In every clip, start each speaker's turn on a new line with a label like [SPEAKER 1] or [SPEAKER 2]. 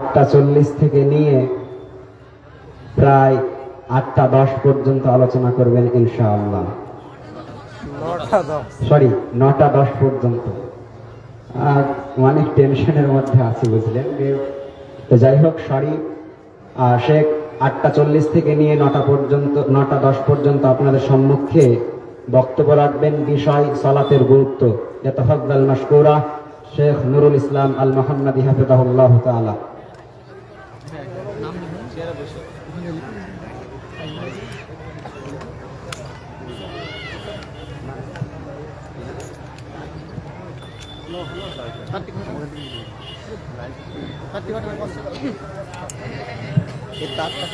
[SPEAKER 1] 8:40 থেকে নিয়ে প্রায় 8:10 পর্যন্ত আলোচনা করবেন ইনশাআল্লাহ। 9:10 পর্যন্ত। অনেক টেনশনের মধ্যে আছি বুঝলেন। তো যাই হোক, শেখ 8:40 থেকে নিয়ে 9:10 পর্যন্ত আপনাদের সম্মুখে বক্তব্য রাখবেন। বিষয় সালাতের গুরুত্ব। ইয়াতাফাদ্দাল মাশকুরা শেখ নুরুল ইসলাম আল মুহাম্মদি হাফিজাহুল্লাহ তাআলা।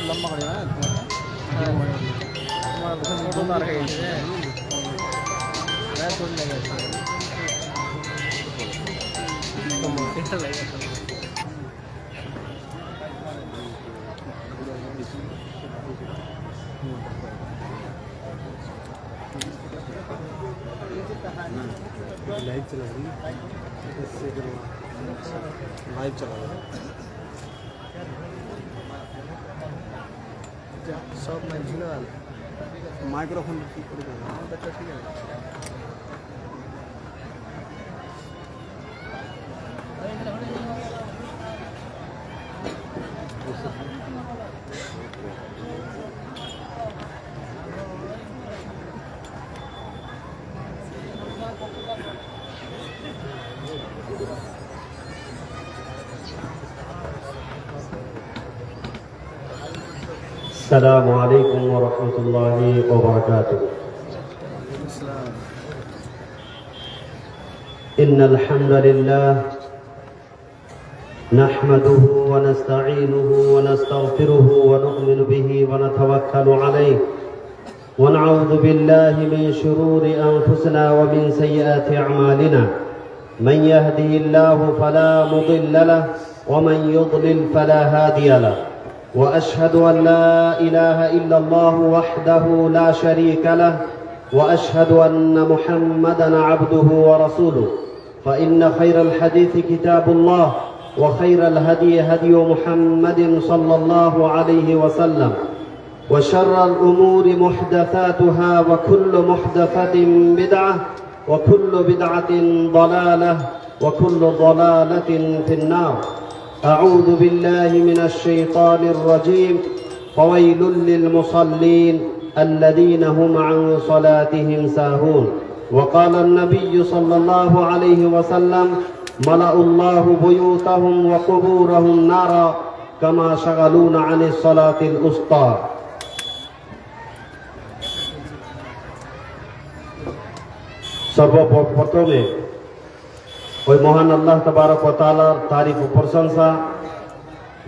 [SPEAKER 2] লম্বা করে না তোমার মোটো তার হয়ে গেছে लाइव चला रही लाइव चला रहा सब मैनुअल माइक्रोफोन ठीक कर दो। हां बच्चा ठीक है।
[SPEAKER 3] السلام عليكم ورحمة الله وبركاته. إن الحمد لله نحمده ونستعينه ونستغفره ونؤمن به ونتوكل عليه ونعوذ بالله من شرور أنفسنا ومن سيئات أعمالنا. من يهده الله فلا مضل له ومن يضلل فلا هادي له. وأشهد أن لا إله إلا الله وحده لا شريك له وأشهد أن محمدًا عبده ورسوله. فإن خير الحديث كتاب الله وخير الهدي هدي محمد صلى الله عليه وسلم وشر الأمور محدثاتها وكل محدثة بدعة وكل بدعة ضلالة وكل ضلالة في النار. أعوذ بالله من الشيطان الرجيم. فويل للمصلين الذين هم عن صلاتهم ساهون. وقال النبي صلى الله عليه وسلم ملأ الله بيوتهم وقبورهم نارا كما شغلون عن الصلاة الوسطى. সর্বপ্রথমে ওই মহান আল্লাহ তাবারক ওয়া তাআলার তারিফ ও প্রশংসা,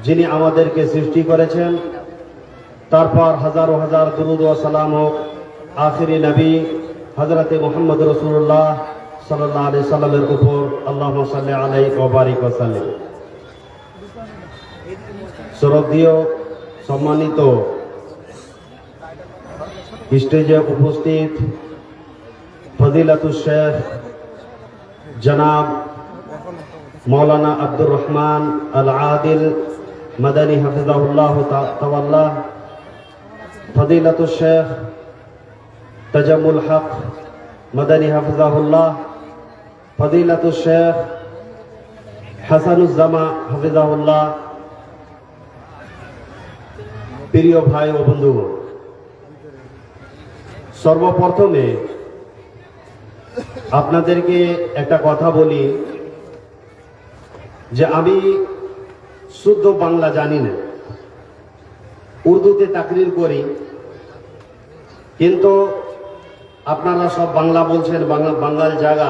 [SPEAKER 3] যিনি আমাদেরকে সৃষ্টি করেছেন। তারপর হাজারো হাজার দুরূদ ও সালাম হোক আখিরি নবী হযরতে মুহাম্মদ রাসূলুল্লাহ সাল্লাল্লাহু আলাইহি সাল্লামের উপর। আল্লাহুম্মা সাল্লি আলাইহি ওয়া বারিক ওয়া সাল্লিম। শ্রদ্ধেয় সম্মানিত স্টেজে উপস্থিত ফজিলাতুল শেখ जनाब मौलाना अब्दुर रहमान अल आदिल मदनी हफिज़हुल्लाह तआला, फजीलतुल शेख तजम्मुल हक मदनी हफिज़हुल्लाह, फजीलतुल शेख हसनुज्जमा हफिज़हुल्लाह। प्रिय भाई ও বন্ধু, সর্বপ্রথমে আপনাদেরকে একটা কথা বলি যে আমি শুদ্ধ বাংলা জানি না, উর্দুতে তাকরির করি, কিন্তু আপনারা সব বাংলা বলছেন, বাঙাল জায়গা।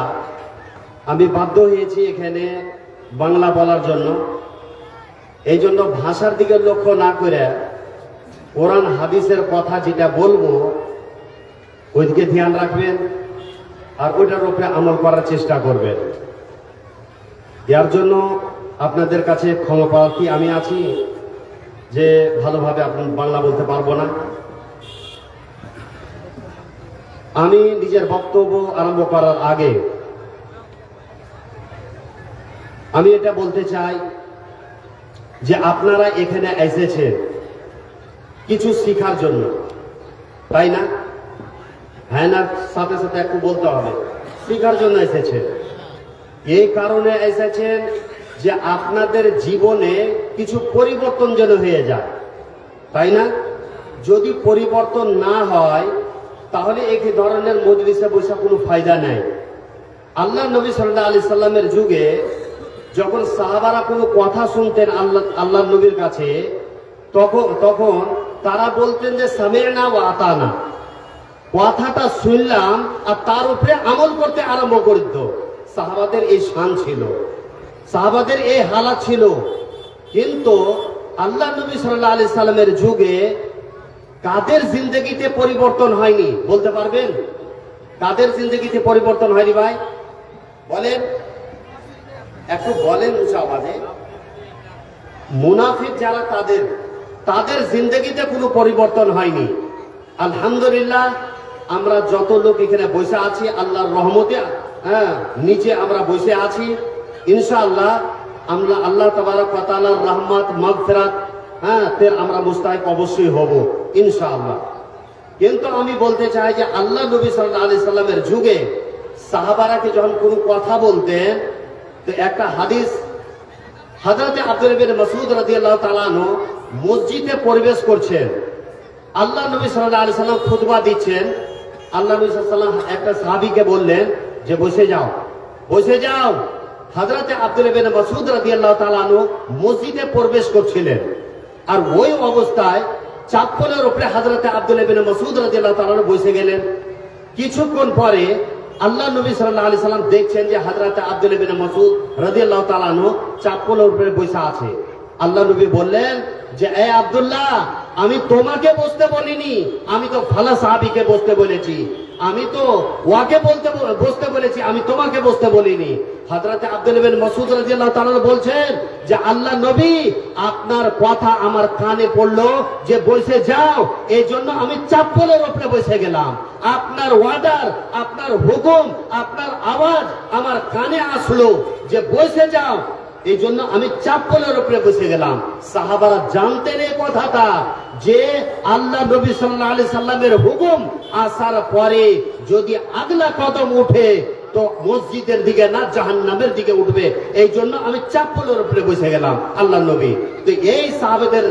[SPEAKER 3] আমি বাধ্য হয়েছি এখানে বাংলা বলার জন্য। এই জন্য ভাষার দিকে লক্ষ্য না করে কোরআন হাদিসের কথা যেটা বলবো ওইদিকে ধ্যান রাখবেন আর ওইটার উপরে আমল করার চেষ্টা করবেন। এর জন্য আপনাদের কাছে ক্ষমা প্রার্থী আমি আছি যে ভালোভাবে আপনার বাংলা বলতে পারবো না। আমি নিজের বক্তব্য আরম্ভ করার আগে আমি এটা বলতে চাই যে আপনারা এখানে এসেছেন কিছু শিখার জন্য, তাই না? হ্যাঁ না, সাথে সাথে একটু বলতে হবে, শিখার জন্য এসেছেন। এই কারণে এসেছেন যে আপনাদের জীবনে কিছু পরিবর্তন যেন হয়ে যায়, তাই না? যদি পরিবর্তন না হয় তাহলে এই ধরনের মজলিসে বসে কোনো ফায়দা নেই। আল্লাহ নবী সাল্লাল্লাহু আলাইহি সাল্লামের যুগে যখন সাহাবারা কোনো কথা শুনতেন আল্লাহ নবীর কাছে, তখন তারা বলতেন যে সামি'না ওয়া আতানা, কথাটা শুনলাম আর তার উপরে আমল করতে আরম্ভ করত। সাহাবাদের এই শান ছিল, সাহাবাদের এই হালাত ছিল। কিন্তু আল্লাহ নবী সাল্লাল্লাহু আলাইহি সাল্লামের যুগে কাদের জিন্দগিতে পরিবর্তন হয়নি বলতে পারবেন? কাদের জিন্দগিতে পরিবর্তন হয়নি ভাই বলেন, একটু বলেন উঁচা আওয়াজে। মুনাফিক যারা তাদের জিন্দগিতে কোনো পরিবর্তন হয়নি। আলহামদুলিল্লাহ, আমরা যত লোক এখানে বসে আছি আল্লাহর রহমতে, নিচে আমরা বসে আছি, ইনশাআল্লাহ আমরা আল্লাহ তাবারক ওয়া তাআলার রহমত মাগফিরাত তের আমরা মুস্তাহিক অবশ্যই হব ইনশাআল্লাহ। কিন্তু আমি বলতে চাই যে আল্লাহ নবী সাল্লাল্লাহু আলাইহি সাল্লামের যুগে সাহাবারাকে যখন কোনো কথা বলতেন, তো একটা হাদিস, হযরত আব্দুল্লাহ বিন মাসউদ রাদিয়াল্লাহু তাআলা আনহু মসজিদে প্রবেশ করছেন, আল্লাহ নবী সাল্লাল্লাহু আলাইহি সাল্লাম খুতবা দিচ্ছেন। আল্লাহ নবী সাল্লাল্লাহু আলাইহি সাল্লাম একটা সাহাবীকে বললেন যে বসে যাও, বসে যাও। হযরত আব্দুল্লাহ বিন মাসউদ রাদিয়াল্লাহু তাআলা আনহু মসজিদে প্রবেশ করছিলেন, আর ওই অবস্থায় চাপ্পলের উপরে হযরত আব্দুল্লাহ বিন মাসউদ রাদিয়াল্লাহু তাআলা আনহু বসে গেলেন। কিছুক্ষণ পরে আল্লাহ নবী সাল্লাল্লাহু আলাইহি সাল্লাম দেখছেন যে হযরত আব্দুল্লাহ বিন মাসউদ রাদিয়াল্লাহু তাআলা আনহু চাপ্পলের উপরে বসে আছে। আল্লাহ নবী বললেন যে এ আব্দুল্লাহ, আমি তোমাকে বসতে বলিনি, আমি তো ফালা সাহাবীকে বসতে বলেছি, আমি তো ওয়াকে বসতে বলেছি, আমি তোমাকে বসতে বলিনি। হযরত আব্দুল্লাহ বিন মাসউদ রাদিয়াল্লাহু তাআলা বলছেন যে আল্লাহ নবী, আপনার কথা আমার কানে পড়লো যে বসে যাও, এই জন্য আমি চাপ্পলের উপরে বসে গেলাম। আপনার অর্ডার, আপনার হুকুম, আপনার আওয়াজ আমার কানে আসলো যে বসে যাও, এই জন্য আমি চাপ্পলের উপরে বসে গেলাম। সাহাবারা জানতেন এই কথাটা যে আল্লাহ নবী সাল্লাল্লাহু আলাইহি সাল্লামের হুকুম আসার পরে যদি আগলা কদম উঠে তো মসজিদের দিকে না জাহান্নামের দিকে উঠবে, এই জন্য আমি চাপ্পলের উপরে বসে গেলাম আল্লাহ নবী। তো এই সাহাবাদের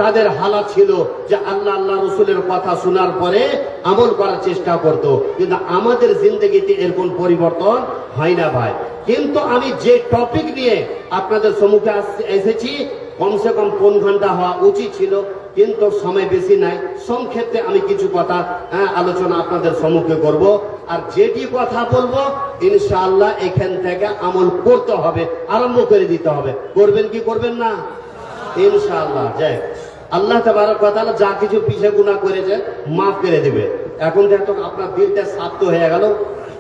[SPEAKER 3] তাদের হালাত ছিল যে আল্লাহ রাসূলের কথা শোনার পরে আমল করার চেষ্টা করত। কিন্তু আমাদের জিন্দগিতে এরকম পরিবর্তন হয় না ভাই। কিন্তু আমি যে টপিক নিয়ে আপনাদের সম্মুখে এসেছি, কমসে কম 5 ঘন্টা হওয়া উচিত ছিল, কিন্তু সময় বেশি নাই। সংক্ষেপে আমি কিছু কথা আলোচনা আপনাদের সম্মুখে করব, আর যেটি কথা বলবো ইনশাআল্লাহ এখান থেকে আমল করতে হবে, আরম্ভ করে দিতে হবে। করবেন কি করবেন না? ইনশাআল্লাহ। যাই আল্লাহ তাবারক ওয়া তাআলা যা কিছু পিছে গুনাহ করেছে মাফ করে দিবে। এখন দেখো আপনার দিলটা শান্ত হয়ে গেল।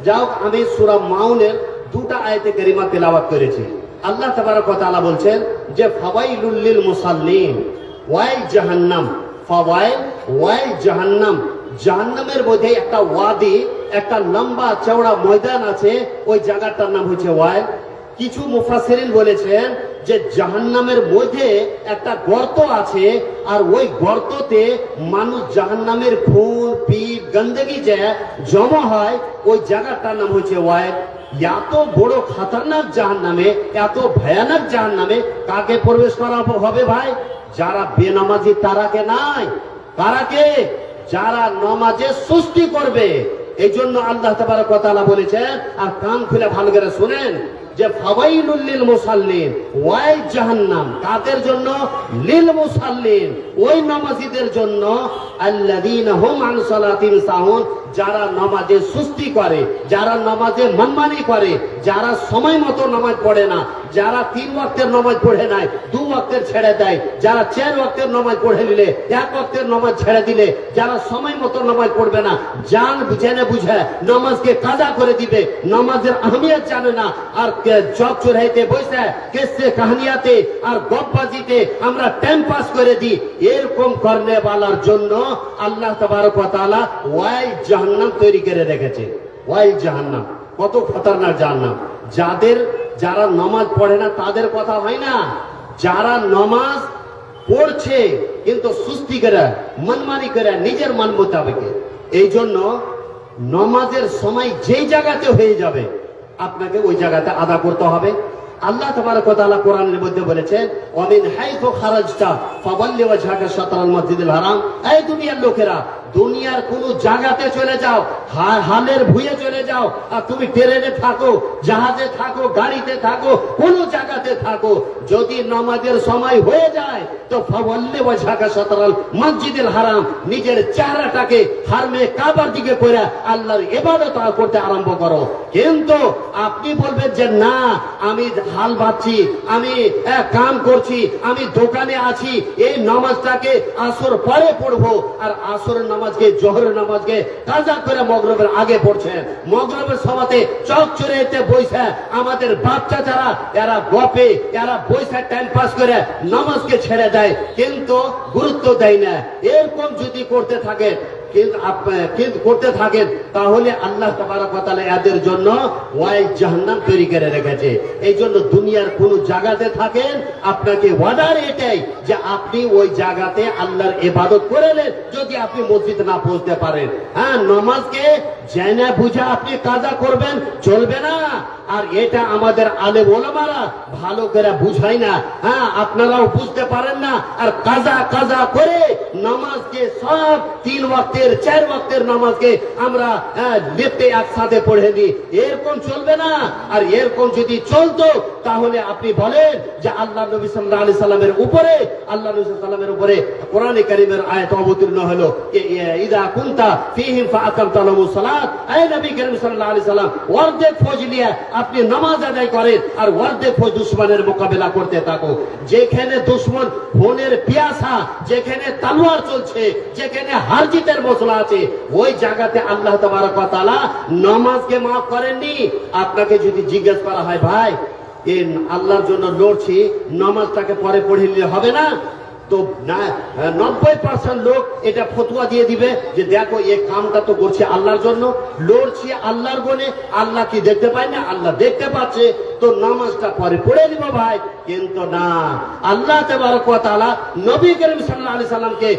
[SPEAKER 3] যাও, আমি সূরা মাউনের 2টা আয়াতে কারিমা তেলাওয়াত করেছি। আল্লাহ তাবারক ওয়া তাআলা বলছেন যে ফাওয়াইলুল লিল মুসাল্লিন ওয়াইল জাহান্নাম, ফাওয়াইল ওয়াইল জাহান্নাম। জাহান্নামের মধ্যে একটা ওয়াদি, একটা লম্বা চওড়া ময়দান আছে, ওই জায়গাটার নাম হচ্ছে ওয়াইল। কিছু মুফাসসিরিন বলেছেন যে জাহান্নামের মধ্যে একটা গর্ত আছে, আর ওই গর্ততে মানুষ জাহান্নামের খুন পিপ গন্দগি যে জমা হয়, ওই জায়গাটার নাম হচ্ছে ওয়াইল। এত বড় খতরনাক জাহান্নামে, এত ভয়ানক জাহান্নামে কাকে প্রবেশ করা হবে ভাই? যারা বেনামাজি তারাকে নাই, কারাকে? যারা নামাজে সুস্তি করবে। এই জন্য আল্লাহ তাবারক ওয়া তাআলা বলেছেন, আর কান খুলে ভালো করে শুনেন, যে ফাওয়াইলুল লিল মুসাল্লিন ওয়াইল জাহান্নাম। কাদের জন্য? লিল মুসাল্লিন, ওই নামাজীদের জন্য, আল্লাযীনা হুম আন সালাতিহিম সাহুন, যারা নামাজে সুস্তি করে, যারা নামাজে মানমানি করে, যারা সময় মতো নামাজ পড়ে না, যারা 3 ওয়াক্তের নামাজ পড়ে নাই 2 ওয়াক্তের ছেড়ে দেয়, যারা 4 ওয়াক্তের নামাজ পড়ে নিলে 1 ওয়াক্তের নামাজ ছেড়ে দিলে, যারা সময় মতো নামাজ পড়বে না, জান জেনে বুঝে নামাজকে কাজা করে দিবে, নামাজের আহমিয়ত জানে না, আর জগ চুরাইতে বসে কিসসে কাহিনীতে আর গপ্পাজিতে আমরা টাইম পাস করে দিই, এরকম করনে वालाর জন্য আল্লাহ তাবারক ওয়া তাআলা ওয়াইল জাহান্নাম তৈরি করে রেখেছে। ওয়াইল জাহান্নাম কত খতরনাক জাহান্নাম। যারা নামাজ পড়ে না তাদের কথা হয় না, যারা নমাজ পড়ছে কিন্তু সুস্তি করে মনমানি করে নিজের মন মোতাবেক, এই জন্য নমাজের সময় যেই জায়গাতে হয়ে যাবে আপনাকে ওই জায়গাতে আদা করতে হবে। আল্লাহ তাবারক ওয়া তাআলা কোরআনের মধ্যে বলেছেন, ওয়ামিন হাইথু খারাজতা ফাওয়াল্লি ওয়াজহাকা শাতরাল মাসজিদিল হারাম। এই দুনিয়ার লোকেরা, দুনিয়ার কোন জায়গাতে চলে যাও, হালের ভুঁয়ে চলে যাও, আর তুমি ট্রেনে থাকো, জাহাজে থাকো, গাড়িতে থাকো, কোন জায়গাতে থাকো, যদি নামাজের সময় হয়ে যায় তো ফাওয়াল্লি ওয়াজহাকা শাতরাল মাসজিদিল হারাম, নিজের চেহারাটাকে হারমে কাবার দিকে করে আল্লাহর ইবাদত করতে আরম্ভ করো। কিন্তু আপনি বলবেন যে না, আমি হাল বাঁধছি, আমি কাম করছি, আমি দোকানে আছি, এই নামাজটাকে আসর পরে পড়বো, আর আসরের নামাজকে, জোহরের নামাজকে কাজা করে মগরিবের আগে পড়ছেন। মগরিবের সময়তে চকচড়েতে বইসা আমাদের বাচ্চা যারা, এরা গপে, এরা বইসা টাইম পাস করে নামাজকে ছেড়ে দেয়, কিন্তু গুরুত্ব দেয় না। এরকম যদি করতে থাকে করতে থাকেন তাহলে আল্লাহ তাবারক ওয়া তাআলা এদের জন্য ওয়াই জাহান্নাম তৈরি করে রেখেছে। এই জন্য দুনিয়ার কোন জায়গাতে থাকেন, আপনাকে ওয়াদার এটাই যে আপনি ওই জায়গাতে আল্লাহর ইবাদত করেন। যদি আপনি মসজিদ না পৌঁছতে পারেন, হ্যাঁ, নামাজকে জেনে বুঝে আপনি কাজা করবেন, চলবে না। আর এটা আমাদের আলেম ওলামারা ভালো করে বুঝায় না, হ্যাঁ, আপনারাও বুঝতে পারেন না। আর কাজা কাজা করে নামাজকে সব 3 ওয়াক্তের 4 ওয়াক্তের নামাজকে আমরা লিখতে একসাথে পড়ে দিই, এরকম চলবে না। আর এরকম যদি চলতো তাহলে আপনি বলেন যে আল্লাহ নবী সাল্লাল্লাহু আলাইহি সাল্লামের উপরে, আল্লাহ নবী সাল্লাল্লাহু আলাইহি সাল্লামের উপরে কোরআনে কারীমের আয়াত অবতীর্ণ হলো, ইদা কুনতা ফীহিম ফাআকামতা লাহুমুস সালাত। এই নবী করিম সাল্লাল্লাহু আলাইহি সাল্লাম অর্ধেক ফৌজ নিয়ে আপনি নামাজ আদায় করেন, আর অর্ধেক ফৌজ দুশমনের মোকাবেলা করতে থাকো। যেখানে দুশমন খুনের পিয়াসা, যেখানে তলোয়ার চলছে, যেখানে হার জিতের মশলা আছে, ওই জায়গাতে আল্লাহ তাবারক ওয়া তাআলা নামাজকে মাফ করেননি। আপনাকে যদি জিজ্ঞেস করা হয়, ভাই এই আল্লাহর জন্য লড়ছি, নামাজটাকে পরে পড়ে নিলে হবে না? তো 90% লোক এটা ফতোয়া দিয়ে দিবে যে দেখো এই কামটা তো করছি আল্লাহর জন্য, লড়ছি আল্লাহর গুণে, আল্লাহ কি দেখতে পায় না? আল্লাহ দেখতে পাচ্ছে, তো নামাজটা পরে পড়ে দিব ভাই। কিন্তু না, আল্লাহ তাবারক ওয়া তাআলা নবী করিম সাল্লাল্লাহু আলাইহি সাল্লামকে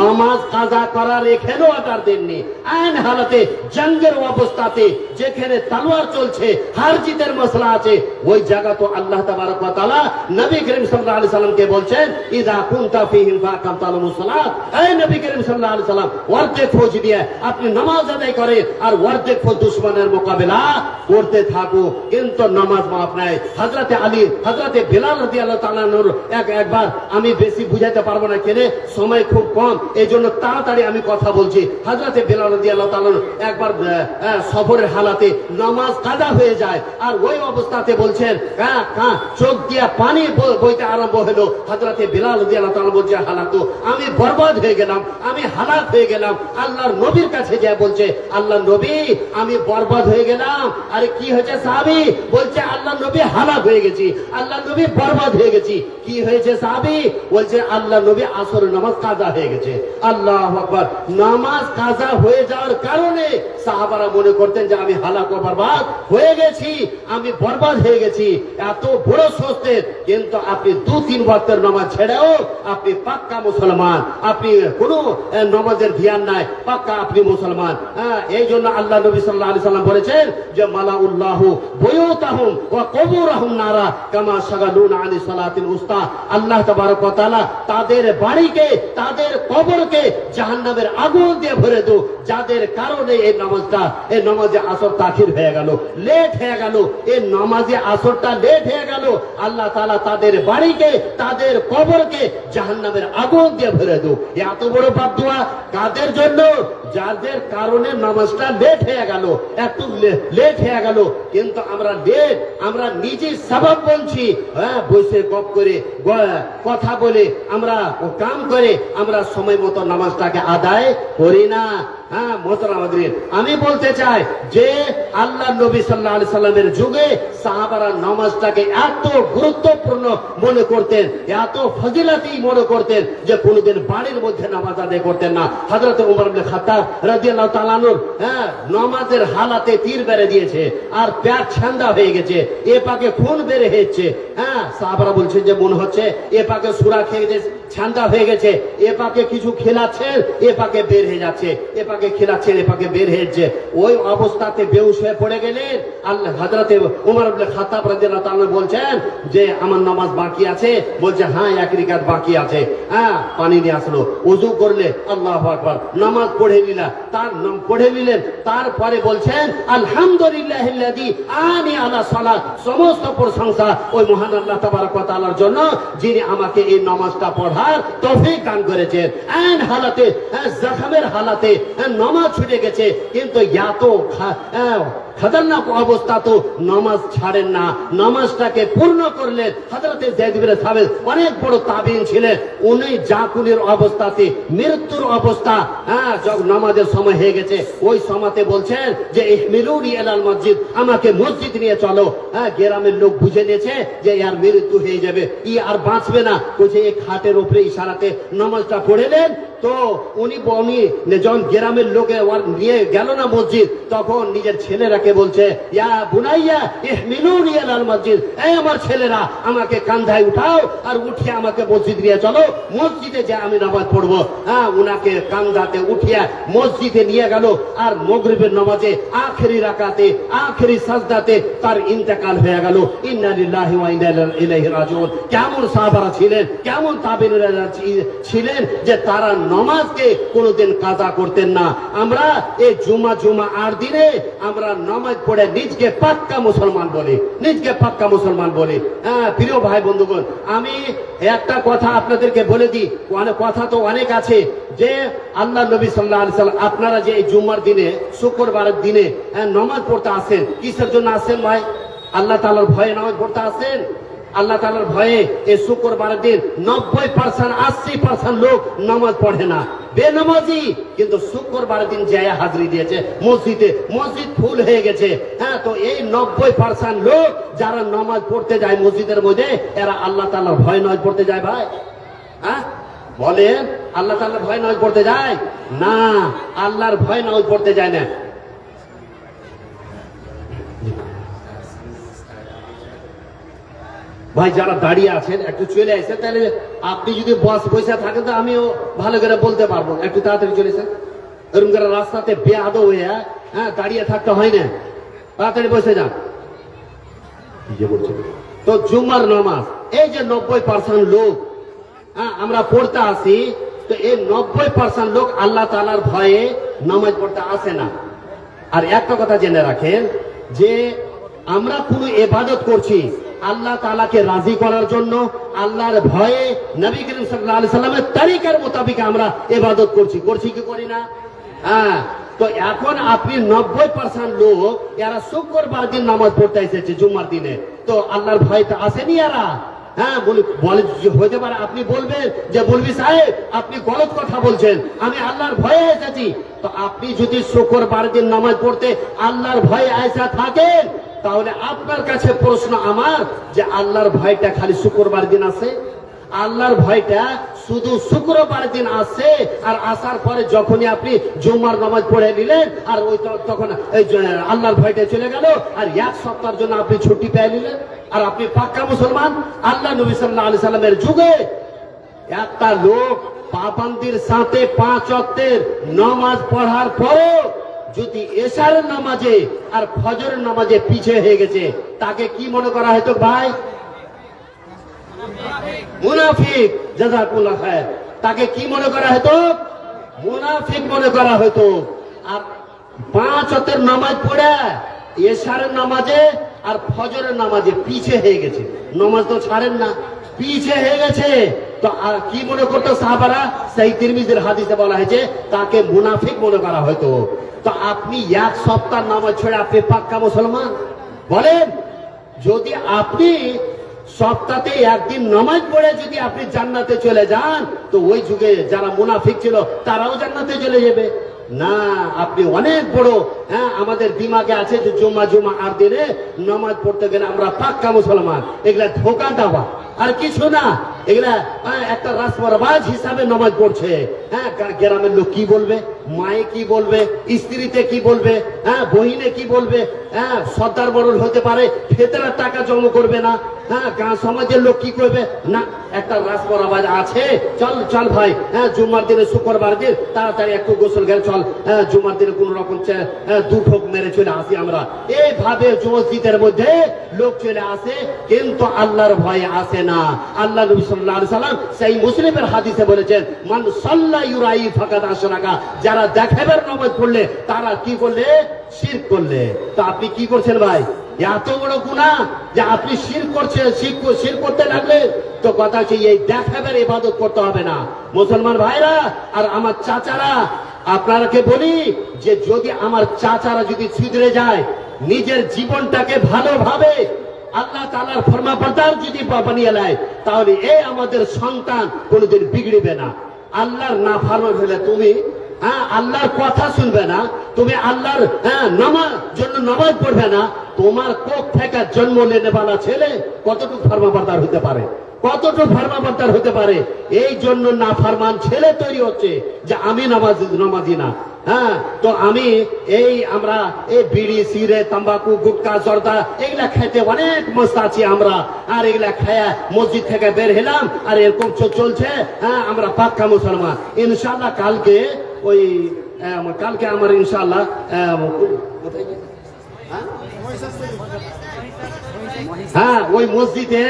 [SPEAKER 3] নামাজ কাজা করার এখানেও অর্ডার দেননি। আইন হালাতে, জঙ্গের অবস্থাতে, যেখানে তলোয়ার চলছে, হার জিতের মশলা আছে, ওই জায়গা তো আল্লাহ তাবারক ওয়া তাআলা নবী করিম সাল্লাল্লাহু আলাইহি সাল্লামকে বলছেন, ইদা কুনতা ফীহিম ফাআকামতা লাহুমুস সালাত। এই নবী করিম সাল্লাল্লাহু আলাইহি সাল্লাম অর্ধেক ফৌজ দিয়ে আপনি নামাজ আদায় করেন, আর অর্ধেক ফৌজ দুশমনের মোকাবেলা করতে থাকো, কিন্তু নামাজ মাফ নাই। হযরতে আলী, হযরতে বিলাল রাদিয়াল্লাহু তাআলা আনহুর একবার, আমি বেশি বুঝাইতে পারবো না, কেন সময় খুব কম, এই জন্য তাড়াতাড়ি আমি কথা বলছি। হযরতে বিলাল রাদিয়াল্লাহু তাআলা একবার সফরের হালাতে নামাজ কাজা হয়ে যায়, আর ওই অবস্থাতে বলছেন, চোখ দিয়ে পানি বইতে আরম্ভ হলো। হযরতে বিলাল রাদিয়াল্লাহু তাআলা বলছে, হালাকু, আমি বরবাদ হয়ে গেলাম, আমি হালাক হয়ে গেলাম। আল্লাহর নবীর কাছে যায় বলছে, আল্লাহ নবী, আমি বরবাদ হয়ে গেলাম। আরে কি হয়েছে সাহাবী? বলছে, আল্লাহ নবী হালাক হয়ে গেছি, আল্লাহ নবী বরবাদ হয়ে গেছি। কি হয়েছে সাহাবী? বলছে, আল্লাহ নবী আসরের নামাজ কাজা হয়ে গেছে। আল্লাহু আকবার। নামাজ কাজা হয়ে যাওয়ার কারণে সাহাবারা মনে করতেন যে আমি হালাক ও বরবাদ হয়ে গেছি, আমি বরবাদ হয়ে গেছি, এত বড় সস্তের। কিন্তু আপনি 2-3 ওয়াক্তের নামাজ ছেড়েও আপনি পাক্কা মুসলমান, আপনি কোনো নামাজের ধ্যান নাই, পাক্কা আপনি মুসলমান। এই জন্য আল্লাহ নবী সাল্লাল্লাহু আলাইহি সাল্লাম বলেছেন যে মালাউল্লাহু বুয়ুতাহুম ওয়া কুবুরহুম নারা কামা শাগালুনা আনি সালাতিল উস্তা। আল্লাহ তাবারক ওয়া তাআলা তাদের বাড়িকে, তাদের কবরকে জাহান্নামের আগুন দিয়ে ভরে দাও, যাদের কারণে এই নামাজে আসর তাখির হয়ে গেল, লেট হয়ে গেল, এই নামাজে আসরটা লেট হয়ে গেল। আল্লাহ তাআলা তাদের বাড়িকে, তাদের কবরকে জাহান্নামের আগুন দিয়ে ভরে দাও। এত বড় বদদুয়া কাদের জন্য? যাদের কারণে নামাজটা লেট হয়ে গেল, একটু লেট হয়ে গেল। কিন্তু আমরা নিজে সবাব বলছি, বসে গপ করে, কথা বলে, আমরা কাম করে, আমরা সময় মতো নামাজটাকে আদায় করি না। হ্যাঁ মোহতারাম, আমি বলতে চাই যে আল্লাহ নবী সাল্লাল্লাহু আলাইহি সাল্লামের যুগে সাহাবারা নামাজটাকে এত গুরুত্বপূর্ণ মনে করতেন, এত ফজিলাতি মনে করতেন যে কোনদিন বাড়ির মধ্যে নামাজ আদায় করতেন না। হযরত ওমর ইবনে খাত্তাব রাদিয়াল্লাহু তাআলা আনহু নামাজের হালাতে তীর বেড়ে দিয়েছে, আর পেট ঠান্ডা হয়ে গেছে, এ পাকে খুন বের হয়েছে, হ্যাঁ সাহাবারা বলছেন যে মনে হচ্ছে এ পাকে সুরা খেয়ে গেছে, ঠান্ডা হয়ে গেছে, এ পাকে কিছু খেলাচ্ছেন, এ পাকে বের হয়ে যাচ্ছে, এ পাকে খেলাচ্ছেন, এ পাকে বের হয়ে যাচ্ছে। ওই অবস্থাতে বেহুশ হয়ে পড়ে গেলেন। আল্লাহ হযরতে ওমর ইবনে খাত্তাব রাদিয়াল্লাহু তাআলা বলছেন যে আমার নামাজ বাকি আছে। বলছে হ্যাঁ এক রাকাত বাকি আছে। হ্যাঁ পানি নিয়ে আসলো, ওযু করলে, আল্লাহু আকবার, নামাজ পড়ে নিলেন। পড়ে নিলেন, তারপরে বলছেন আলহামদুলিল্লাহিল্লাযী আনি আলা সালাত, সমস্ত প্রশংসা ওই মহান আল্লাহ তাবারক ওয়া তাআলার জন্য যিনি আমাকে এই নামাজটা পড়ার তৌফিক দান করেছেন। এন হালাতে, জখমের হালাতে নামাজ ছুটে গেছে, কিন্তু এত খতরনাক অবস্থা তো নামাজ ছাড়েন না, নামাজটাকে পূর্ণ করলেন। হযরতে যায়েদ ইবনে সাবিত অনেক বড় তাবিঈন ছিলেন, উনি জাকুলের অবস্থাতে, মৃত্যুর অবস্থা, যখন নামাজের সময় হয়ে গেছে, ওই সময়তে বলছেন যে ইহমিলুনি ইলাল মসজিদ, আমাকে মসজিদ নিয়ে চলো। গ্রামের লোক বুঝে নিয়েছে যে ইয়ার মৃত্যু হয়ে যাবে, ই আর বাঁচবে না। বলছে এই খাটের উপরে ইশারাতে নামাজটা পড়েলেন। তো উনি যখন গ্রামের লোকে নিয়ে গেল না মসজিদ, তখন নিজের ছেলেরাকে বলছে ইয়া বুনাইয়া ইহমিলুনি ইলাল মসজিদ, এই আমার ছেলেরা আমাকে কাঁধায় উঠাও আর উঠিয়ে আমাকে মসজিদ নিয়ে চলো, মসজিদে যে আমি নামাজ পড়বো। উনাকে কাঁধাতে উঠিয়ে মসজিদে নিয়ে গেল। আর মাগরিবের নামাজে আখেরি রাকাতে, আখেরি সাজদাতে তার ইন্তেকাল হয়ে গেল। ইন্না লিল্লাহি ওয়া ইন্না ইলাইহি রাজিউন। কেমন সাহাবারা ছিলেন, কেমন তাবেঈনরা ছিলেন যে তারা নামাজকে কোনোদিন কাজা করতেন না। আমরা এই জুমা আর দিনে আমরা নামাজ পড়ে নিজকে পাক্কা মুসলমান বলি, নিজকে পাক্কা মুসলমান বলি। প্রিয় ভাই বন্ধুগণ, আমি একটা কথা আপনাদেরকে বলে দিই, কথা তো অনেক আছে যে আল্লাহ নবী সাল্লাল্লাহু আলাইহি সাল্লাম, আপনারা যে এই জুম্মার দিনে, শুক্রবারের দিনে নামাজ পড়তে আসেন, কিসের জন্য আসেন ভাই? আল্লাহ তাআলার ভয়ে নামাজ পড়তে আসেন। আল্লাহ তাআলার ভয়ে এই শুক্রবারের দিন 90%, 80% লোক নামাজ পড়ে না, বেনামাজি, কিন্তু শুক্রবারের দিন যায় হাজিরি দিয়েছে মসজিদে, মসজিদ ফুল হয়ে গেছে। তো এই 90% লোক যারা নামাজ পড়তে যায় মসজিদের মধ্যে, এরা আল্লাহ তাআলার ভয় নামাজ পড়তে যায় ভাই? বলেন, আল্লাহ তাআলার ভয় নামাজ পড়তে যায় না? আল্লাহর ভয় নামাজ পড়তে যায় না। ভাই যারা দাঁড়িয়ে আছেন একটু চলে আসেন, তাহলে আপনি যদি বসে থাকেন তো আমিও ভালো করে বলতে পারবো। একটু তাড়াতাড়ি চলে আসেন। এরকম করে রাস্তাতে বেয়াদব হয়ে দাঁড়িয়ে থাকতে হয় না, তাড়াতাড়ি বসে যান। তো জুম্মার নামাজ, এই যে 90% লোক আমরা পড়তে আসি, তো এই 90% লোক আল্লাহ তাআলার ভয়ে নামাজ পড়তে আসে না। আর একটা কথা জেনে রাখেন যে আমরা কোনো ইবাদত করছি আল্লাহ তাআলাকে রাজি করার জন্য, আল্লাহর ভয়ে, নবী করিম সাল্লাল্লাহু আলাইহি সাল্লামের তরিকার মোতাবেক আমরা ইবাদত করছি কি করি না? তো এখন আপনি 90% লোক এরা শুক্রবার দিন নামাজ পড়তে এসেছে জুম্মার দিনে, তো আল্লাহর ভয় তো আসেনি এরা। বলে হতে পারে আপনি বলবেন যে বলবি সাহেব আপনি গলত কথা বলছেন, আমি আল্লাহর ভয়ে এসেছি। তো আপনি যদি শুক্রবার দিন নামাজ পড়তে আল্লাহর ভয়ে আয়সা থাকেন, তাহলে আপনার কাছে প্রশ্ন আমার যে আল্লাহর ভয়টা খালি শুক্রবার দিন আসে? আল্লাহর ভয়টা শুধু শুক্রবার দিন আসে, আর আসার পরে যখনই আপনি জুম্মার নামাজ পড়ে নিলেন আর ওই তখন আল্লাহর ভয়টা চলে গেল, আর এক সপ্তাহের জন্য আপনি ছুটি পেয়ে নিলেন, আর আপনি পাক্কা মুসলমান। আল্লাহ নবী সাল্লাল্লাহু আলাইহি সাল্লামের যুগে একটা লোক পাবন্দির সাথে 5 ওয়াক্তের নামাজ পড়ার পরও যদি এশারের নামাজে আর ফজরের নামাজে পিছিয়ে হয়ে গেছে, তাকে কি মনে করা হতো ভাই? মুনাফিক। জাযাকুল্লাহ খায়র। তাকে কি মনে করা হতো? মুনাফিক মনে করা হতো। আর 5 ওয়াক্তের নামাজ পড়ে এশারের নামাজে আর ফজরের নামাজে পিছিয়ে হয়ে গেছে, নামাজ তো ছাড়েন না, পিছিয়ে হয়ে গেছে, তো আর কি মনে করতো সাহাবারা? সেই তিরমিজির হাদিসে বলা হয়েছে তাকে মুনাফিক মনে করা হতো। তো আপনি এক সপ্তাহ নামাজ ছেড়ে আপনি পাক্কা মুসলমান? বলেন, যদি আপনি সপ্তাহে একদিন নামাজ পড়ে যদি আপনি জান্নাতে চলে যান, তো ওই যুগে যারা মুনাফিক ছিল তারাও জান্নাতে চলে যাবে না? আপনি অনেক বড় আমাদের দিমাগে আছে যে জুম্মা আর দিনে নামাজ পড়তে গেলে আমরা পাক্কা মুসলমান। এগুলা ধোকা দেওয়া আর কিছু না, এগুলা একটা রাসমারবাজ হিসাবে নামাজ পড়ছে। গ্রামের লোক কি বলবে? মায়ে কি বলবে, স্ত্রীতে কি বলবে, হ্যাঁ বহিনে কি বলবে, হ্যাঁ সর্দার বড়ল হতে পারে, ফেতরার টাকা জমা করবে না, হ্যাঁ গাঁ সমাজের লোক কি করবে না, একটা রাজপর আওয়াজ আছে, চল চল ভাই, হ্যাঁ জুম্মার দিনে শুক্রবার দিন তাড়াতাড়ি একটু গোসল গেলে চল, হ্যাঁ জুম্মার দিনে কোন রকম দু ঠোক মেরে চলে আসি আমরা। এইভাবে মসজিদের মধ্যে লোক চলে আসে, কিন্তু আল্লাহর ভয়ে আসে না। আল্লাহ নবী সাল্লাল্লাহু আলাইহি সাল্লাম সেই মুসলিমের হাদিসে বলেছেন, মান সাল্লা ইউরাই ফাকাদ আশরাকা, যারা দেখাবার নামাজ পড়লে তারা কি করলে, শিরক করলে। তো আপনি কি করছেন ভাই, এত বড় গুনাহ যে আপনি শিরক করছেন, শিরক করতে লাগলেন। তো কথা হচ্ছে এই দেখাবার ইবাদত করতে হবে না। মুসলমান ভাইরা আর আমার চাচারা, আপনারাকে বলি যে যদি আমার চাচারা যদি ছিদ্রে যায়, নিজের জীবনটাকে ভালোভাবে আল্লাহ তাআলার ফরমাবরদার যদি বানিয়ে নেয়, তাহলে এই আমাদের সন্তান কোনোদিন বিগড়বে না। আল্লাহর নাফরমান হলে তুমি আল্লাহর কথা শুনবে না, তুমি আল্লাহর নামাজ পড়বে না, তোমার কোখ থেকে জন্ম নেনেওয়ালা ছেলে কতটুকু ফরমাবরদার হতে পারে, কতটুকু ফরমাবরদার হতে পারে। এই জন্য নাফরমান ছেলে তৈরি হচ্ছে যে আমি নামাজি না। হ্যাঁ, তো আমি আমরা এই বিড়ি সিগারেট তাম্বাকু গুটকা জর্দা এগুলা খাইতে অনেক মস্ত আছি আমরা, আর এগুলা খায়া মসজিদ থেকে বের হলাম আর এরকম চলছে। হ্যাঁ, আমরা পাক্কা মুসলমান। ইনশাআল্লাহ কালকে আমার ইনশাআল্লাহ হ্যাঁ ওই মসজিদে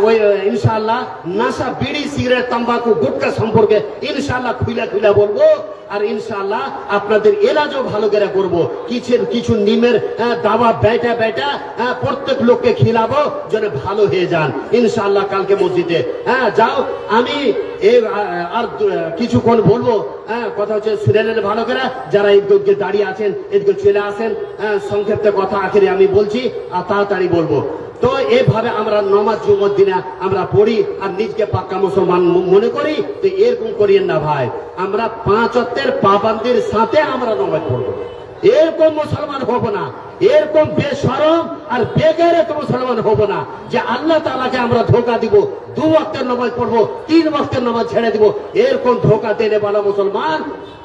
[SPEAKER 3] ওই ইনশাআল্লাহ নাশা বিড়ি সিগারেট তাম্বাকু গুটকা সম্পর্কে ইনশাআল্লাহ খুলে বলবো, আর ইনশাআল্লাহ আপনাদের এলাজও ভালো করে করবো। কিছু নিমের দাবা বেটা প্রত্যেক লোককে খিলাবো যেন ভালো হয়ে যান ইনশাআল্লাহ কালকে মসজিদে। হ্যাঁ যাও, আমি আর কিছুক্ষণ বলবো। কথা হচ্ছে শুনে নেন ভালো করে, যারা এদিকে দাঁড়িয়ে আছেন এদিকে চলে আসেন। সংক্ষিপ্ত কথা আখেরে আমি বলছি আর তাড়াতাড়ি বলবো। তো এইভাবে আমরা নমাজ জুমার দিনে আমরা পড়ি আর নিজকে পাক্কা মুসলমান মনে করি। তো এরকম করিয়েন না ভাই, আমরা 5 ওয়াক্তের পাবন্দির সাথে আমরা নমাজ পড়বো, এরকম মুসলমান হব না, এরকম বেশরম আর বেগাইরত মুসলমান হব না যে আল্লাহ তাআলাকে আমরা ধোঁকা দিব, 2 ওয়াক্তের নামাজ পড়বো, 3 ওয়াক্তের নামাজ ছেড়ে দিব। এরকম ধোঁকা দেনে वाला মুসলমান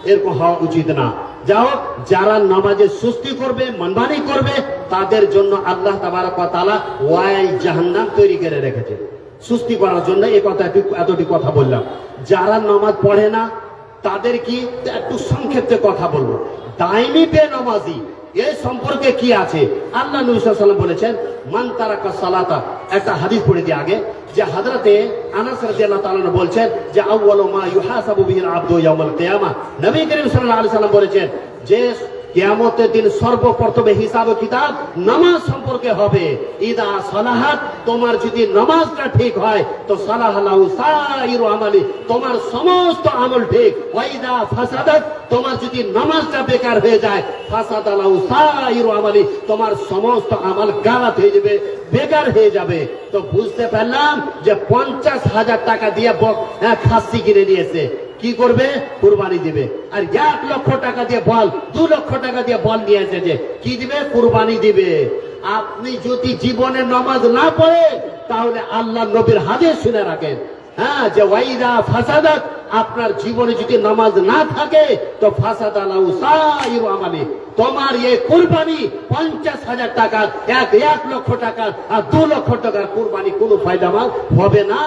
[SPEAKER 3] এরকম হওয়া উচিত না। যাও, যারা নামাজে সুস্তি করবে, মানমানি করবে, তাদের জন্য আল্লাহ তাবারক ওয়া তাআলা ওয়াইল জাহান্নাম তৈরি করে রেখেছে সুস্তি করার জন্য। এই কথা এতটি কথা বললাম। যারা নামাজ পড়ে না তাদের কি একটু সংক্ষেপে কথা বলবো। দাইমি বেনামাজি এই সম্পর্কে কি আছে? আল্লাহ নবী সাল্লাল্লাহু আলাইহি ওয়াসাল্লাম বলেছেন, মান তারাকা সালাতা, একটা হাদিস পড়ে দিই আগে, যে হযরতে আনাস রাদিয়াল্লাহু তাআলা বলছেন যে আউয়ালু মা ইউহাসাবু বিহিল আবদু ইয়াউমাল কিয়ামা, নবী করিম সাল্লাল্লাহু আলাইহি ওয়াসাল্লাম বলেছেন যে কিয়ামতের দিন সর্বপ্রথমে হিসাব কিতাব নামাজ সম্পর্কে হবে। ইদা সালাহাত, তোমার যদি নামাজটা ঠিক হয় তো সালাহালাহু সাইরু আমালি, তোমার সমস্ত আমল ঠিক। ওয়াইদা ফাসাদাত, তোমার যদি নামাজটা বেকার হয়ে যায়, ফাসাদালাহু সাইরু আমালি, তোমার সমস্ত আমল গালাত হয়ে যাবে, বেকার হয়ে যাবে। তো বুঝতে পারলাম যে 50,000 টাকা দিয়ে খাসি কিনে নিয়েছে, কি করবে? কুরবানি দিবে। আর 1 লক্ষ টাকা দিয়ে বল, 2 লক্ষ টাকা দিয়ে বল নিয়ে এসেছে, কি দিবে? কুরবানি দিবে। আপনি যদি জীবনে নামাজ না পড়ে তাহলে আল্লাহ নবীর হাদিস শুনে রাখেন, হ্যাঁ, যে ওয়াইদা ফাসাদাত, আপনার জীবনে যদি নামাজ না থাকে তো ফাসাদালাহু সাইরু আমালি, তোমার এই কুরবানি 50,000 টাকার 1 লক্ষ টাকার আর 2 লক্ষ টাকার কুরবানি কোনো ফায়দামান হবে না।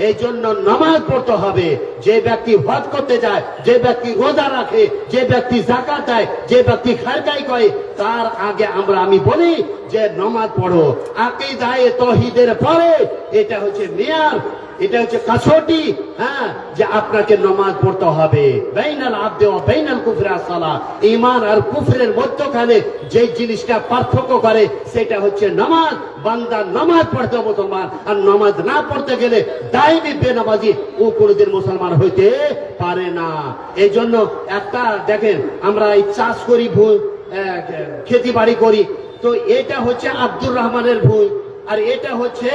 [SPEAKER 3] এই জন্য নামাজ পড়তে হবে। যে ব্যক্তি হজ করতে যায়, যে ব্যক্তি রোজা রাখে, যে ব্যক্তি যাকাত দেয়, যে ব্যক্তি খায়রকাই করে, তার আগে আমি বলি যে নামাজ পড়ো। আকীদায়ে তাওহীদের পরে এটা হচ্ছে মেয়ার, এটা হচ্ছে কাছটি, হ্যাঁ, যে আপনাকে নামাজ পড়তে হবে। বাইনাল আবদি ওয়া বাইনাল কুফরি as-সালাহ, ঈমান আর কুফরের মধ্যখানে যে জিনিসটা পার্থক্য করে সেটা হচ্ছে নামাজ। বান্দা নামাজ পড়তে মুসলমান, আর নামাজ না পড়তে গেলে দাইমি বেনামাজি, ও কোনোদিন মুসলমান হইতে পারে না। এই জন্য একটা দেখেন, আমরা এই চাষ করি, খেতি বাড়ি করি, তো এটা হচ্ছে আব্দুর রহমানের ভূমি আর এটা হচ্ছে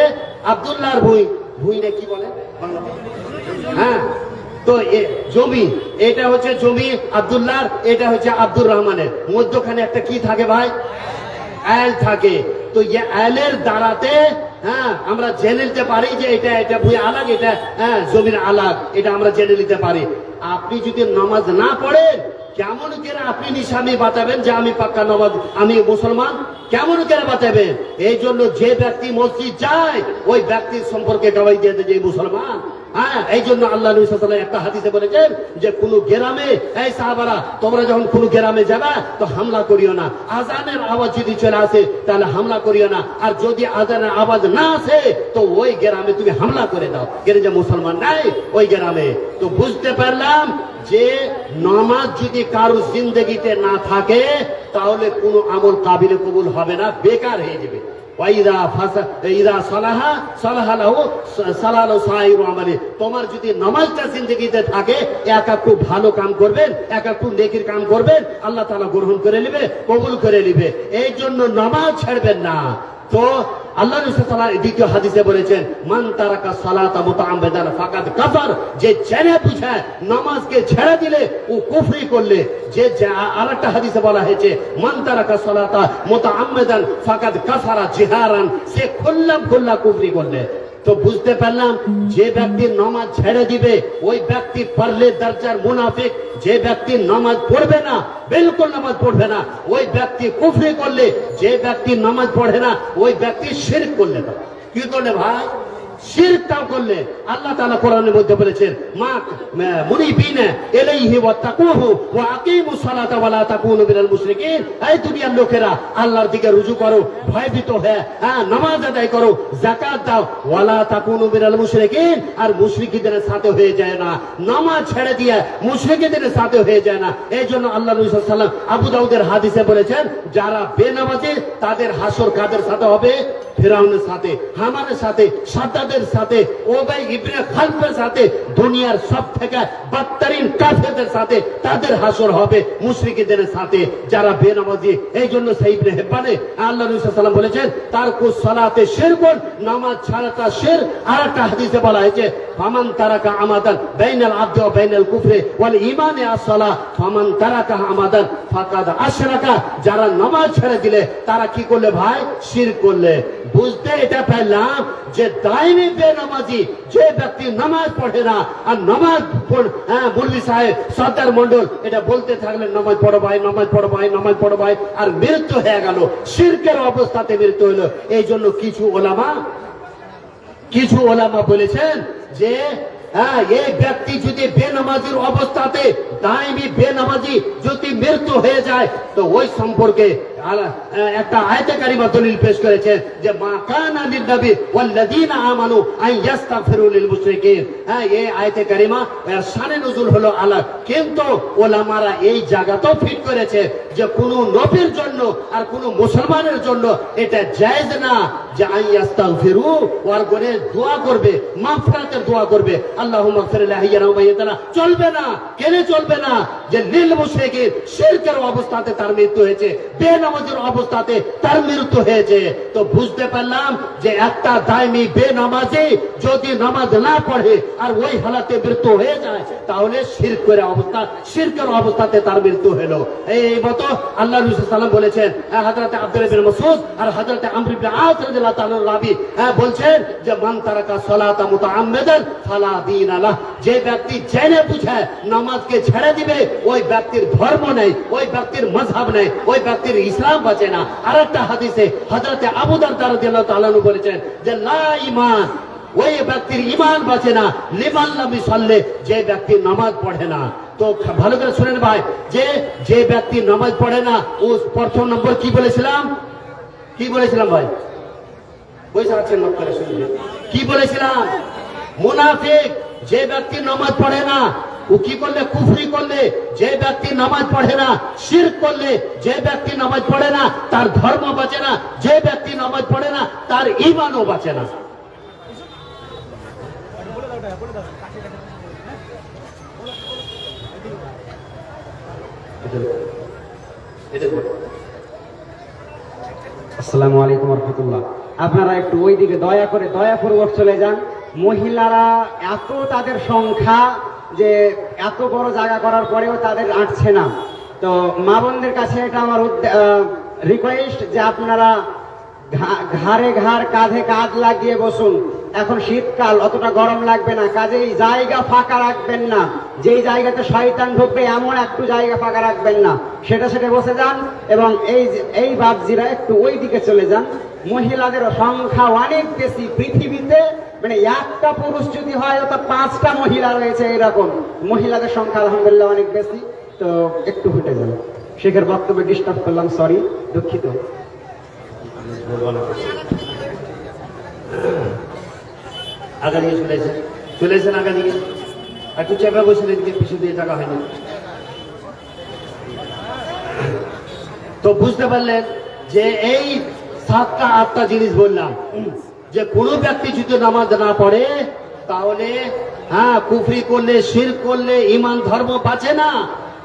[SPEAKER 3] আব্দুল্লাহর ভূমি। ভুইনে কি বলে? হ্যাঁ, তো জমি, এটা হচ্ছে জমি আব্দুল্লাহর, এটা হচ্ছে আব্দুর রহমানের। মধ্যখানে একটা কি থাকে ভাই? আইল থাকে। তো এই আইলের দ্বারাতে হ্যাঁ আমরা জেনে নিতে পারি যে এটা ভুই আলাগ, এটা হ্যাঁ জমির আলাগ, এটা আমরা জেনে নিতে পারি। আপনি যদি নামাজ না পড়েন কেমন করে আপনি নিশামি বাঁচাবেন যে আমি পাক্কা নমাজ, আমি মুসলমান? কেমন করে বাঁচাবেন? এই জন্য যে ব্যক্তি মসজিদ যায় ওই ব্যক্তির সম্পর্কে গাওয়াই দিয়ে যে মুসলমান। হ্যাঁ, এই জন্য আল্লাহ নবী সাল্লাল্লাহু আলাইহি ওয়াসাল্লাম একটা হাদিসে বলেছেন যে কোন গ্রামে, এই সাহাবারা তোমরা যখন কোন গ্রামে যাবে তো হামলা করিও না। আজানের আওয়াজ যদি চলে আসে তাহলে হামলা করিও না, আর যদি আজানের আওয়াজ না আসে তো ওই গ্রামে তুমি হামলা করে দাও, গ্রামে যে মুসলমান নাই ওই গ্রামে। তো বুঝতে পারলাম যে নামাজ যদি কারো জিন্দগিতে না থাকে তাহলে কোনো আমল কাবিলে কবুল হবে না, বেকার হয়ে যাবে। তোমার যদি নামাজটা জিন্দগিতে থাকে, এক একটু ভালো কাম করবেন, এক একটু নেকির কাম করবেন, আল্লাহ তাআলা গ্রহণ করে নেবে, কবুল করে নেবে। এই জন্য নামাজ ছাড়বেন না। তো আল্লাহ রাসূল সাল্লাল্লাহু আলাইহি ওয়াসাল্লাম দ্বিতীয় হাদিসে বলেছেন, মান তারাকা সালাতা মুতাআম্মিদান ফাকাদ কাফার, যে জেনে বুঝে নামাজকে ছেড়ে দিলে ও কুফরি করলে। যে আরেকটা হাদিসে বলা হয়েছে, মান তারাকা সালাতা মুতাআম্মিদান ফাকাদ কাফারা জিহারান, সে খোল্লা কুফরি করলে। তো বুঝতে পারলাম যে ব্যক্তি নামাজ ছেড়ে দিবে ওই ব্যক্তি পারলে দরজার মুনাফিক। যে ব্যক্তি নামাজ পড়বে না, বিলকুল নামাজ পড়বে না, ওই ব্যক্তি কুফরি করলে। যে ব্যক্তি নামাজ পড়ে না ওই ব্যক্তি শিরক করলে। কি করলে ভাই? শিরকটাও করলে। আল্লাহ তাআলা কোরআনের মধ্যে বলেছেন, মা মুনিবিনা ইলাইহি ওয়াত্তাকুহু ওয়া আকিমুস সালাতা ওয়া লা তাকুনু মিনাল মুশরিকিন। এই দুনিয়ার লোকেরা আল্লাহর দিকে রুজু করো, ভয়ভীত হয়ে নামাজ আদায় করো, যাকাত দাও, ওয়া লা তাকুনু মিনাল মুশরিকিন, আর মুশরিকদের সাথে হয়ে যায় না। নামাজ ছেড়ে দিয়ে মুশরিকদের সাথে হয়ে যায় না। এই জন্য আল্লাহ নবী সাল্লাল্লাহু আলাইহি ওয়াসাল্লাম আবু দাউদের হাদিসে বলেছেন, যারা বেনামাজি তাদের হাসর কাদের সাথে হবে? ফিরাউনের সাথে, হামানের সাথে, সাদ্দাদের সাথে, ওবাই ইবনে খালফের সাথে, দুনিয়ার সব থেকে বদতরিন কাফেরদের সাথে তাদের হাসর হবে, মুশরিকদের সাথে যারা বেনামাজি। এই জন্য সহিহ ইবনে হিব্বানে আল্লাহ নবী সাল্লাল্লাহু আলাইহি ওয়াসাল্লাম বলেছেন, তারকু সালাতে শিরকুন, নামাজ ছাড়াটা শিরক। আর একটা হাদিসে বলা হয়েছে, ফামান তারাকা আমাদান বাইনাল আবদি ওয়া বাইনাল কুফরি ওয়াল ঈমানি আস-সালাহ, ফামান তারাকা আমাদান ফাকাদ আশরাকা, যারা নামাজ ছেড়ে দিলে তারা কি করলে ভাই? শিরক করলে। বুঝতে এটা পারলাম যে দাইমি বেনামাজি যে ব্যক্তি নামাজ পড়ে না, আর নামাজ মুরবি সাহেব সর্দার মন্ডল এটা বলতে থাকলেন, নামাজ পড়ো ভাই, নামাজ পড়ো ভাই, নামাজ পড়ো ভাই, আর মৃত্যু হয়ে গেল, শিরকের অবস্থাতে মৃত্যু হলো। এই জন্য কিছু ওলামা বলেছেন যে এই ব্যক্তি যদি বেনামাজির অবস্থাতে, দাইমি বেনামাজি যদি মৃত্যু হয়ে যায় তো ওই সম্পর্কে একটা আয়াতে কারিমা দলিল পেশ করেছেন যে মা কানা লিন-নবী ওয়াল্লাযীনা আমানু আন ইস্তাগফিরু লিল মুশরিকিন। এই আয়াতে কারিমা এর শানে নুজুল হলো আলাদা, কিন্তু ওলামারা এই জায়গাটাও ফিট করেছে যে কোন নবীর জন্য আর কোন মুসলমানের জন্য এটা জায়েজ না যে আন ইস্তাগফিরু, ওর করে দোয়া করবে, মাগফিরাতের দোয়া করবে, আল্লাহুম্মা গফির লি হাইয়িনা ওয়া মাইয়িতানা। চলবে না। কেন চলবে না? যে লিল মুশরিকিন, শিরকের অবস্থাতে তার মৃত্যু হয়েছে, বেনামাজের অবস্থাতে তার মৃত্যু হয়েছে। তো বুঝতে পারলাম যে একটা দাইমি বেনামাজি যদি নামাজ না পড়ে আর ওই হালাতে মৃত্যু হয়ে যায় তাহলে শিরকের অবস্থাতে তার মৃত্যু হলো। এই মতো আল্লাহ রাসূল সাল্লাল্লাহু আলাইহি ওয়াসাল্লাম বলেছেন, হযরত আব্দুল্লাহ ইবনে মাসউদ আর হযরত আমর ইবনে আস রাদিয়াল্লাহু তাআলা রাবি বলছেন যে মান তারাকা সালাতা মুতাআম্মিদান ফালা দীন লাহ, যে ব্যক্তি জেনে বুঝে নামাজকে ছেড়ে দিবে ওই ব্যক্তির ধর্ম নেই, ওই ব্যক্তির মাযহাব নেই, ওই ব্যক্তির ইসলাম বাঁচে না। আরেকটা হাদিসে হযরত আবু দারদা রাদিয়াল্লাহু তাআলা বলেছেন যে লা ঈমান, ওই ব্যক্তির ঈমান বাঁচে না, লিমান লাম ইসাল্লি, যে ব্যক্তি নামাজ পড়ে না। তো ভালো করে শুনেন ভাই, যে ব্যক্তি নামাজ পড়ে না ও প্রথম নম্বর কি বলেছিলাম ভাই? বসে আছেন, নোট করে শুনবেন। কি বলেছিলাম? মুনাফিক। যে ব্যক্তি নামাজ পড়ে না ও কি করলে? কুফরি করলে। যে ব্যক্তি নামাজ পড়ে না শিরক করলে। যে ব্যক্তি নামাজ পড়ে না তার ধর্ম বাঁচে না। যে ব্যক্তি নামাজ পড়ে না তার ঈমানও বাঁচে না।
[SPEAKER 1] আসসালামু আলাইকুম ওয়া রাহমাতুল্লাহ। আপনারা একটু ওইদিকে দয়াপূর্বক চলে যান। মহিলারা এত তাদের সংখ্যা যে এত বড় জায়গা করার পরেও তাদের আঁটছে না। তো মা বোনদের কাছে এটা আমার রিকোয়েস্ট যে আপনারা ঘাড়ে ঘাড় কাঁধে কাঁধ লাগিয়ে বসুন। এখন শীতকাল, অতটা গরম লাগবে না, কাজেই জায়গা ফাঁকা রাখবেন না। যেই জায়গাতে শয়তান ঢুকবে এমন একটু জায়গা ফাঁকা রাখবেন না, সেটা বসে যান। এবং এই বাপজিরা একটু ওই দিকে চলে যান। মহিলাদের সংখ্যা অনেক বেশি পৃথিবীতে, মানে একটা পুরুষ যদি হয় তো 5টা মহিলা রয়েছে, এরকম মহিলাদের সংখ্যা আলহামদুলিল্লাহ অনেক বেশি। তো একটু হেঁটে যান। শেখের বক্তব্যে ডিস্টার্ব করলাম, সরি, দুঃখিত।
[SPEAKER 3] আগা দিয়ে চলেছেন আগা দিকে একটু চেপে বসে দিকে পিছু দিয়ে টাকা হয়নি। তো বুঝতে পারলেন যে এই 7টা 8টা জিনিস বললাম, যে কোনো ব্যক্তি যদি নামাজ না পড়ে তাহলে কুফরি করলে, শিরক করলে ঈমান ধর্ম বাঁচে না।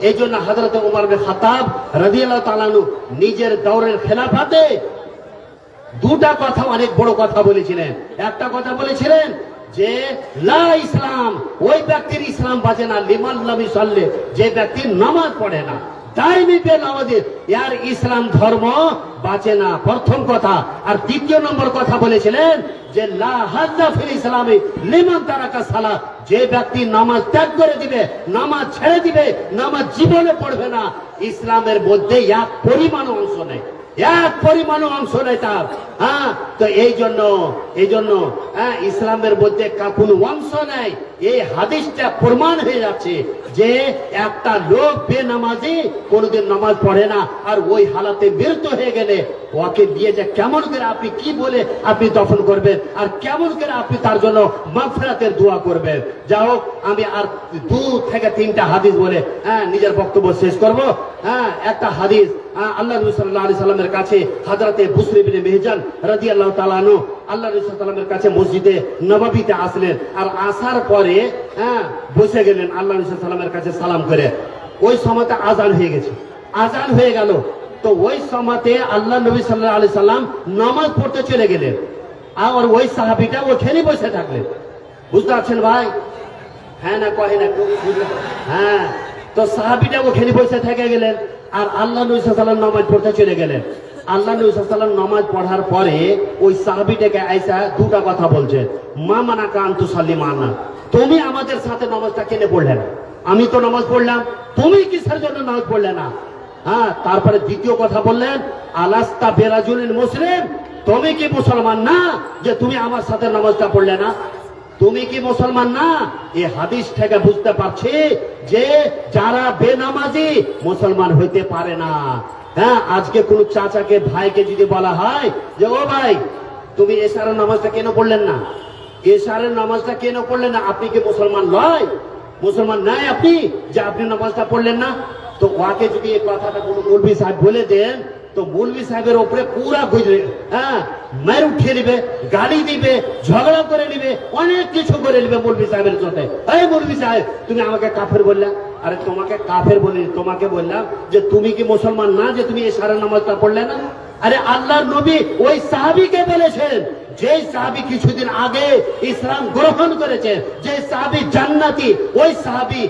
[SPEAKER 3] এই জন্য হযরত ওমর বিন খাত্তাব রাদিয়াল্লাহু তাআলা আনহু নিজের দৌরের খেলাফতে 2টা কথা, অনেক বড় কথা বলেছিলেন। একটা কথা বলেছিলেন যে লা ইসলাম, ওই ব্যক্তির ইসলাম বাঁচে না, লিমান লাম ইসাল্লি, যে ব্যক্তি নামাজ পড়ে না, দাইমি বেনামাজি, ইয়ার ইসলাম ধর্ম বাঁচে না, প্রথম কথা। আর দ্বিতীয় নম্বর কথা বলেছিলেন যে লা হাজ্জা ফিল ইসলামি লিমান তারাকা সালাত, যে ব্যক্তি নামাজ ত্যাগ করে দিবে, নামাজ ছেড়ে দিবে, নামাজ জীবনে পড়বে না, ইসলামের মধ্যে এক পরিমাণ অংশ নেই, এক পরিমাণ অংশ নেই তার। তো এই জন্য ইসলামের মধ্যে কোনো অংশ নেই। এই হাদিসটা প্রমাণ হয়ে যাচ্ছে যে একটা লোক বেনামাজি কোনোদিন নামাজ পড়ে না, আর ওই হালাতে মৃত্যু হয়ে গেলে ওকে দিয়ে যে কেমন করে আপনি কি বলে আপনি দফন করবেন, আর কেমন করে আপনি তার জন্য মাগফিরাতের দোয়া করবেন। যা হোক, আমি আর 2 থেকে 3টা হাদিস বলে নিজের বক্তব্য শেষ করব। একটা হাদিস আল্লাহ নবী সাল্লাল্লাহু আলাইহি সাল্লামের কাছে হযরতে বুসরি ইবনে মিহজান রাদিয়াল্লাহু তাআলা আনহু আল্লাহ নবী সাল্লাল্লাহু আলাইহি সাল্লামের কাছে মসজিদে নববীতে আসলেন, আর আসার পরে বসে গেলেন আল্লাহ নবী সাল্লাল্লাহু আলাইহি সাল্লামের কাছে সালাম করে। ওই সময়তে আজান হয়ে গেছে, আজান হয়ে গেল। তো ওই সময়তে আল্লাহ নবী সাল্লাল্লাহু আলাইহি সাল্লাম নামাজ পড়তে চলে গেলেন, আর ওই সাহাবীটা ওখানে বসে থাকলেন। বুঝতে পারছেন ভাই? হ্যাঁ না কহে না? তো সাহাবীটা ওখানে বসে থেকে গেলেন, আর আল্লাহ নবী সাল্লাল্লাহু আলাইহি সাল্লাম নামাজ পড়তে চলে গেলেন। আল্লাহ নবী সাল্লাল্লাহু আলাইহি সাল্লাম নামাজ পড়ার পরে ওই সাহাবীটাকে আইসা 2টা কথা বলছে, মা মানাকা আন তুসাল্লি মানা, তুমি আমাদের সাথে নামাজটা কেন পড়লে না? আমি তো নামাজ পড়লাম, তুমি কিসের জন্য নামাজ পড়লে না? তারপরে দ্বিতীয় কথা বললেন, আলাস্তা বিরাজুলিন মুসলিম, তুমি কি মুসলমান না যে তুমি আমার সাথে নামাজটা পড়লে না? তুমি কি মুসলমান না? এই হাদিস থেকে বুঝতে পারছি যে যারা বেনামাজি মুসলমান হইতে পারে না। আজকে কোন চাচাকে, ভাইকে যদি বলা হয় যে ও ভাই তুমি এশারের নামাজটা কেন পড়লেন না, এশারের নামাজটা কেন পড়লেন না, আপনি কি মুসলমান নয়? মুসলমান নাই আপনি যে আপনি নামাজটা পড়লেন না? তো ওকে যদি এই কথাটা কোনো মৌলভী সাহেব বলে দেন, তো মৌলভী সাহেবের উপরে পুরা মার উঠিয়ে দিবে, গালি দিবে, ঝগড়া করে নিবে, অনেক কিছু করে নিবে মৌলভী সাহেবের সাথে। এই মৌলভী সাহেব তুমি আমাকে কাফের বললা। আরে তোমাকে কাফের বলিনি, তোমাকে বললাম যে তুমি কি মুসলমান না যে তুমি এশারের নামাজটা পড়লে না? আরে আল্লাহর নবী ওই সাহাবীকে বলেছেন, যে সাহাবী কিছুদিন আগে ইসলাম গ্রহণ করেছে, যে সাহাবী জান্নাতি, ওই সাহাবী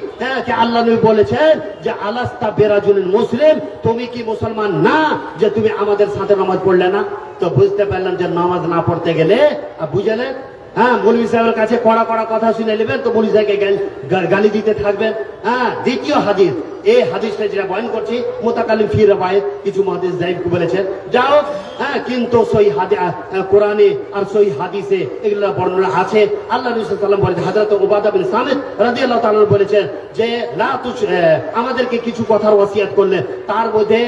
[SPEAKER 3] কে আল্লাহ নবী বলেছেন যে আলাস্তা বিরাজুলিন মুসলিম, তুমি কি মুসলমান না যে তুমি আমাদের সাথে নামাজ পড়লে না? তো বুঝতে পারলাম যে নামাজ না পড়তে গেলে বুঝলেন, মৌলভী সাহেবের কাছে কড়া কড়া কথা শুনে নেবেন, তো মৌলভী সাহেবকে গালি দিতে থাকবেন। দ্বিতীয় হাদিস, এই হাদিসটা যেটা বয়ান করছি মুতাকাল্লিম ফি রাওয়ায়াত, কিছু মুহাদ্দিস যায়েব বলেছেন, যাও কিন্তু সহি হাদিস কোরআনে আর সহি হাদিসে এগুলো বর্ণনা আছে। আল্লাহ নবী সাল্লাল্লাহু আলাইহি ওয়াসাল্লাম বলেছেন, হযরত উবাদা বিন সামিত রাদিয়াল্লাহু তাআলা বলেছেন যে লা তুশ, আমাদেরকে কিছু কথার ওসিয়ত করলেন, তার মধ্যে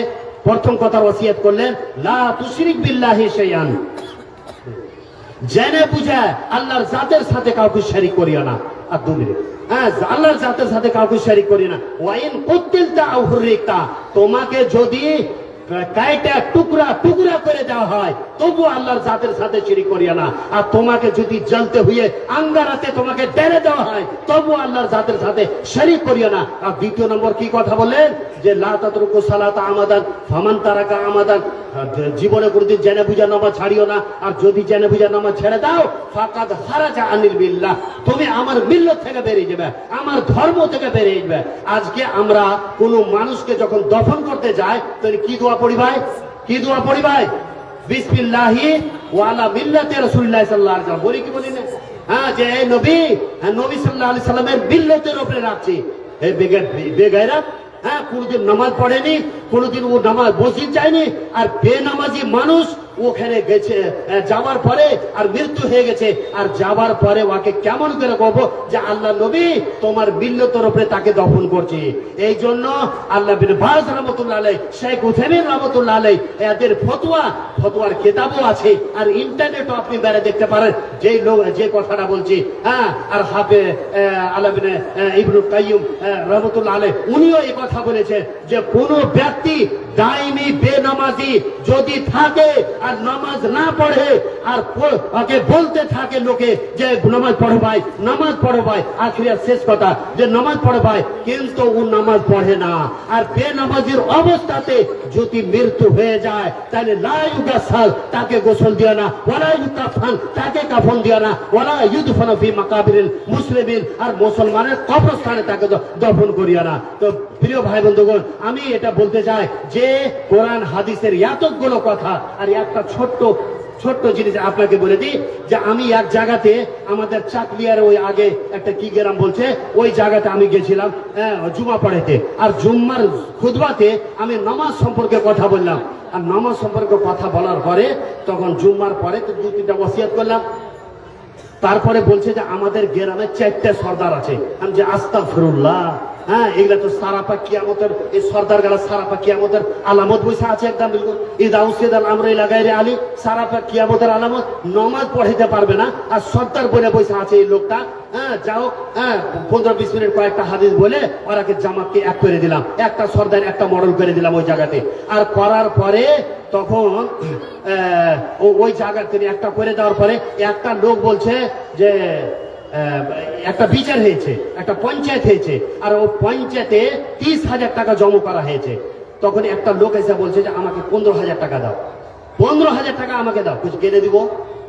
[SPEAKER 3] প্রথম কথার ওসিয়ত করলেন লা তুশরিক বিল্লাহি শাইআন, জেনে বুঝে আল্লাহর জাতের সাথে কাউকে শরীক করিও না। আর 2 মিনিট, আল্লাহর জাতের সাথে কাউকে শরীক করি না। ওয়াইন কুতিলতা আও হুরিকতা, তোমাকে যদি কাইটা টুকরা টুকরা করে দেওয়া হয় তবু আল্লাহর জাতের সাথে শরীক করিও না। আর তোমাকে যদি জ্বলতে হয়ে আঙ্গারাতে তোমাকে ডেরে দেওয়া হয় তবু আল্লাহর জাতের সাথে শরীক করিও না। আর দ্বিতীয় নম্বর কি কথা বললেন যে লা তাতরুকু সালাতা আমাদান ফামান তারাকা আমাদান, জীবনে কোনদিন জেনে বুঝা নামাজ ছাড়িও না, আর যদি জেনে বুঝা নামাজ ছেড়ে দাও ফাকাদ খারাজা আনিল মিল্লাহ, তুমি আমার মিল্লাত থেকে বেরিয়ে যাবে, আমার ধর্ম থেকে বেরিয়ে যাবে। আজকে আমরা কোন মানুষকে যখন দফন করতে যাই তাহলে কি দোয়া পড়ি ভাই? কি দোয়া পড়ি ভাই? বিসমিল্লাহি ওয়ালা মিল্লাতে রাসূলুল্লাহ সাল্লাল্লাহু আলাইহি ওয়াসাল্লাম, বলি কি বলি না? হ্যাঁ, যে এই নবী, নবী সাল্লাল্লাহু আলাইহি সাল্লামের মিল্লাতের উপরে রাখছি। এই বেগায়রাত, হ্যাঁ, কোনোদিন নামাজ পড়েনি, কোনোদিন ও নামাজ মসজিদ যায়নি, আর বেনামাজি মানুষ ওখানে গেছে, যাওয়ার পরে আর মৃত্যু হয়ে গেছে, আর যাওয়ার পরে ওকে কেমন করে বলবো যে আল্লাহ নবী তোমার মিল্লতের উপরে তাকে দফন করছি। এই জন্য আল্লাহ বিন বাজ রহমতুল্লাহ আলাইহি, শেখ উসাইমিন রহমতুল্লাহ আলাইহি, এদের ফতোয়ার কিতাবও আছে, আর ইন্টারনেটও আপনি বেড়ে দেখতে পারেন যেই লোক যে কথাটা বলছি। হ্যাঁ, আর হাফে আল্লাহ বিন ইবনুল কাইয়্যিম রহমতুল্লাহ আলাইহি উনিও এই কথা বলেছেন যে কোন ব্যক্তি দাইমি বেনামাজি যদি থাকে আর নামাজ না পড়ে, আর ওকে বলতে থাকে লোকে যে নামাজ পড়ো ভাই, নামাজ পড়ো ভাই, আখিরাত শেষ কথা যে নামাজ পড়ো ভাই, কিন্তু ও নামাজ পড়ে না, আর বেনামাজির অবস্থাতে যদি মৃত্যু হয়ে যায় তাহলে লা ইউগাসাল, তাকে গোসল দিও না, ওয়ালা ইউকাফান, তাকে কাফন দিও না, ওয়ালা ইউদফানু ফি মাকাবিরিল মুসলিমিন, আর মুসলমানের কবরস্থানে তাকে দফন করিও না। তো প্রিয় ভাই বন্ধুগণ, আমি এটা বলতে চাই যে কোরআন হাদিসের এতগুলো কথা, আর একটা ছোট্ট জিনিস আপনাকে বলে দিই যে আমি এক জায়গাতে আমাদের চাকলিয়ার ওই আগে একটা কি গ্রাম বলছে, ওই জায়গাতে আমি গেছিলাম জুমা পড়াইতে, আর জুম্মার খুতবাতে আমি নামাজ সম্পর্কে কথা বললাম, আর নামাজ সম্পর্কে কথা বলার পরে তখন জুম্মার পরে তো 2-3টা ওসিয়াত করলাম। তারপরে বলছে যে আমাদের গ্রামে 4টা সর্দার আছে। আমি যে আস্তাগফিরুল্লাহ, হ্যাঁ, এগুলা তো সারাপা কিয়ামতের, এই সর্দার গালা সারাপা কিয়ামতের আলামত বসে আছে একদম বিলকুল। ইদা উসিদাল আমরু ইলা গায়রি আলী, সারাপা কিয়ামতের আলামত। নামাজ পড়াইতে পারবে না, আর সর্দার বলে বসে আছে এই লোকটা। হ্যাঁ, যাও, হ্যাঁ, 15-20 মিনিট কয়েকটা হাদিস বলে ওরাকে জামাতকে এক করে দিলাম, একটা সর্দার একটা মডেল করে দিলাম ওই জায়গাতে। আর করার পরে তখন ওই জায়গা থেকে একটা করে দেওয়ার পরে একটা লোক বলছে যে একটা বিচার হয়েছে, একটা পঞ্চায়েত হয়েছে, আর ও পঞ্চায়েতে 30,000 টাকা জমা করা হয়েছে। তখন একটা লোক এসে বলছে যে আমাকে 15,000 টাকা দাও, 15,000 টাকা আমাকে দাও। কিছু কেটে দিব,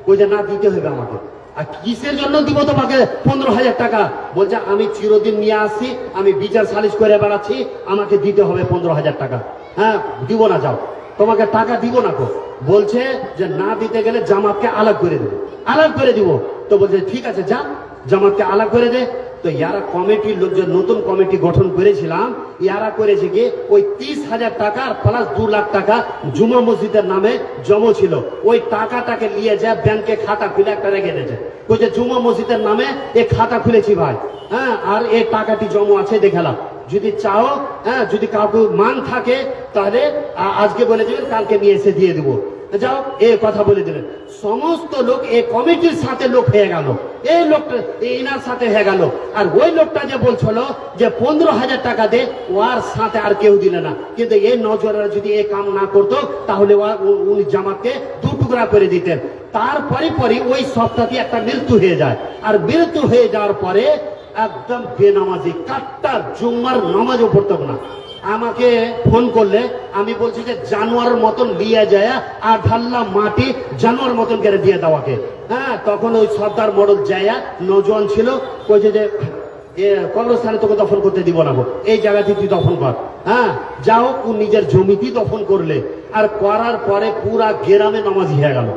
[SPEAKER 3] ওই যে না দিতে হবে আমাকে। আর কিসের জন্য দিব তোমাকে 15,000 টাকা? বলছে আমি চিরদিন নিয়ে আসছি, আমি বিচার সালিশ করে বেড়াচ্ছি, আমাকে দিতে হবে 15,000 টাকা। হ্যাঁ, দিব না, যাও, তোমাকে টাকা দিব না। বলছে যে না দিতে গেলে জামাতকে আলাগ করে দেবো, আলাগ করে দিব। তো বলছে ঠিক আছে, যা, জামাতকে আলাগ করে দে। তো ইয়ারা কমিটির লোক, যে নতুন কমিটি গঠন করেছিলাম, ইয়ারা করেছে কি ওই 30,000 টাকা প্লাস 2 লাখ টাকা জুমা মসজিদের নামে জমা ছিল, ওই টাকাটাকে নিয়ে যায় ব্যাংকে খাতা খুলে একটা রেখে দিয়েছে। ওই যে জুমা মসজিদের নামে এই খাতা খুলেছি ভাই, হ্যাঁ, আর এই টাকাটি জমা আছে দেখালাম। যদি চাও, হ্যাঁ, যদি কাউকে মান থাকে তাহলে আজকে বলে দিবেন, কালকে নিয়ে এসে দিয়ে দিব। যাও, এই কথা বলে দিলেন। সমস্ত লোক এই কমিটির সাথে লোক হয়ে গেল, এই লোকটা এনার সাথে হয়ে গেল। আর ওই লোকটা যে বলছিল যে 15,000 টাকা দে, ওর সাথে আর কেউ দিলে না। কিন্তু এই নজরেরা যদি এই কাম না করতো তাহলে উনি জামাতকে 2 টুকরা করে দিতেন। তারপরে ওই সপ্তাহে একটা মৃত্যু হয়ে যায়, আর মৃত্যু হয়ে যাওয়ার পরে একদম বেনামাজি, কাট্টা জুম্মার নামাজও পড়তো না। আমাকে ফোন করলে আমি বলছি যে জানোয়ারের মতন দিয়ে যায়, আর ঢাল্লা মাটি জানোয়ার মতন করে দিয়ে দেওয়াকে। হ্যাঁ, তখন ওই সর্দার মডেল যায়, নজওয়ান ছিল, কইছে যে কবরস্থানে তোকে দফন করতে দিব না, এই জায়গাতে তুই দফন কর। হ্যাঁ, যাও, নিজের জমিতেই দফন করলে। আর করার পরে পুরা গ্রামে নামাজি হয়ে গেল,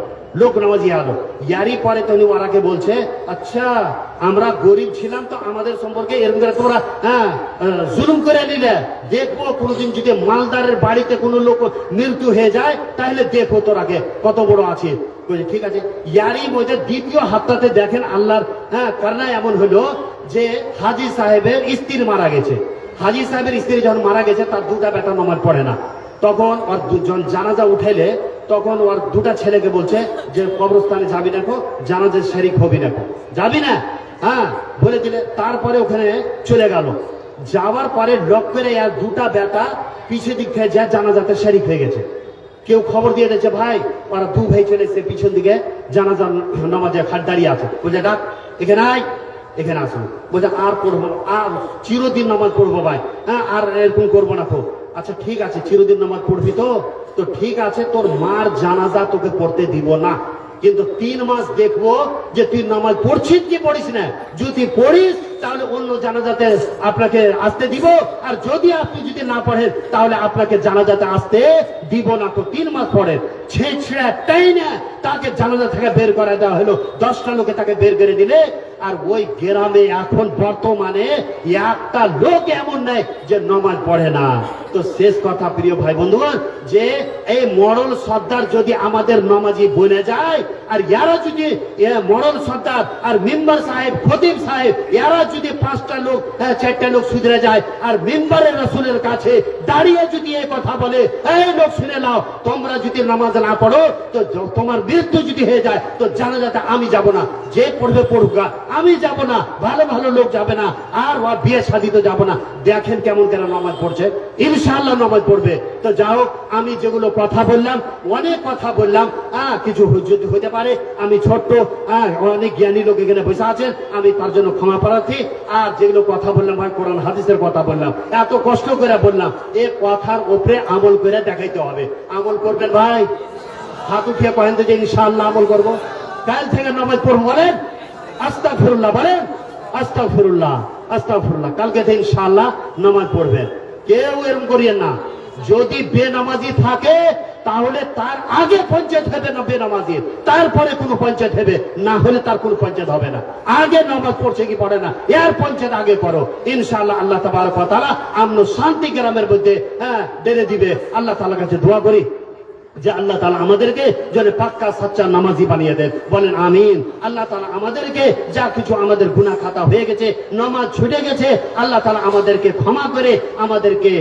[SPEAKER 3] লোক নামাজি আলো। ইয়ারই পরে তখন ওরাকে বলছে, আচ্ছা আমরা গরিব ছিলাম তো আমাদের সম্পর্কে এরকম করে তোমরা জুলুম করে নিলে, দেখবো কোনোদিন যদি মালদারের বাড়িতে কোনো লোক মৃত্যু হয়ে যায় তাহলে দেখো তোরাকে কত বড় আছে। ঠিক আছে, ইয়ারই মধ্যে দ্বিতীয় হাতটাতে দেখেন আল্লাহর কারণে এমন হলো যে হাজী সাহেবের স্ত্রী মারা গেছে। হাজী সাহেবের স্ত্রী যখন মারা গেছে, তার 2টা বেটা নামাজ পড়ে না। তখন ওর জানাজা উঠাইলে তখন ওর 2টা ছেলেকে বলছে যে কবরস্থানে যাবি দেখো, জানাজার শরীক হবি দেখো, যাবি না? হ্যাঁ, বলে দিলে। তারপরে ওখানে চলে গেল। যাওয়ার পরে লক করে আর 2টা বেটা পিছিয়ে দিক থেকে যা জানাজাতে শরীক হয়ে গেছে। কেউ খবর দিয়ে দিয়েছে, ভাই ওরা 2 ভাই চলে এসেছে পিছন দিকে জানাজা নামাজে খাট দাঁড়িয়ে আছে। বলছে ডাক, এখানে আয়, এখানে আসুন। বলছে আর পড়বো, আর চিরদিন নামাজ পড়বো ভাই, হ্যাঁ, আর এরকম করবো না। তো আচ্ছা ঠিক আছে, চিরদিন নামাজ পড়বি তো ঠিক আছে, তোর মার জানাজা তোকে পড়তে দিব না, কিন্তু 3 মাস দেখবো যে তুই নামাজ পড়ছিস কি পড়িস না। যদি পড়িস তাহলে অন্য জানাজাতে আপনাকে আসতে দিব, আর যদি আপনি যদি না পড়েন তাহলে আপনাকে জানাজাতে আসতে দিব না। তো 3 মাস পড়েন। ছেঁচড়া টাইনা তাকে জানাজা থেকে বের করে দেওয়া হলো। 10টা লোকে তাকে বের করে দিলে, আর ওই গ্রামে এখন বর্তমানে একটা লোক এমন নাই যে নামাজ পড়ে না। তো শেষ কথা প্রিয় ভাই বন্ধুগণ, যে এই মরল সর্দার যদি আমাদের নামাজি বনে যায়, আর এরা যদি মরল সর্দার আর মেম্বার সাহেব খতিব সাহেব এরা যদি 5টা লোক 4টা লোক সুধরে যায়, আর মেম্বারের রাসূলের কাছে দাঁড়িয়ে যদি এই কথা বলে, এই লোক শুনে নাও, তোমরা যদি নামাজ না পড়ো তো তোমার মৃত্যু যদি হয়ে যায় তো জানাজাতে আমি যাব না, যে পড়বে পড়ুকা, আমি যাব না, ভালো ভালো লোক যাবে না, আর ওর বিয়ে শাদী তো যাব না। দেখেন কেমন কেন নামাজ পড়ছে, ইনশাআল্লাহ নামাজ পড়বে। তো যাই হোক, আমি যেগুলো কথা বললাম, অনেক কথা বললাম, কিছু যদি হতে পারে, আমি ছোট্ট, অনেক জ্ঞানী লোক এখানে বসে আছেন, আমি তার জন্য ক্ষমা প্রার্থী। আর যেগুলো কথা বললাম ভাই কোরআন হাদিসের কথা বললাম, এত কষ্ট করে বললাম, এই কথার উপরে আমল করে দেখাইতে হবে। আমল করবেন ভাই, হাত উঠিয়ে কহেন তো যে ইনশাআল্লাহ আমল করবো, কাল থেকে নামাজ পড়বো, বলেন আস্তাগফিরুল্লাহ, বলেন আস্তাগফিরুল্লাহ, আস্তাগফিরুল্লাহ। কালকে থেকে ইনশাআল্লাহ নামাজ পড়বেন, কেউ এরকম করিয়েন না। যদি বেনামাজি থাকে তাহলে তার আগে পঞ্চায়েত হবে না বেনামাজি, তারপরে কোনো পঞ্চায়েত হবে, না হলে তার কোনো পঞ্চায়েত হবে না। আগে নামাজ পড়ছে কি পড়ে না, এর পঞ্চায়েত আগে করো। ইনশাআল্লাহ আল্লাহ তাবারক ওয়া তাআলা আমন শান্তি গ্রামের মধ্যে ডেরে দিবে। আল্লাহ তাআলার কাছে দোয়া করি যে আল্লাহ তাআলা আমাদেরকে যেন পাক্কা সাচ্চা নামাজি বানিয়ে দেন, বলেন আমিন। আল্লাহ তাআলা আমাদেরকে যা কিছু আমাদের গুনাহ খাতা হয়ে গেছে, নামাজ ছুটে গেছে, আল্লাহ তাআলা আমাদেরকে ক্ষমা করে আমাদেরকে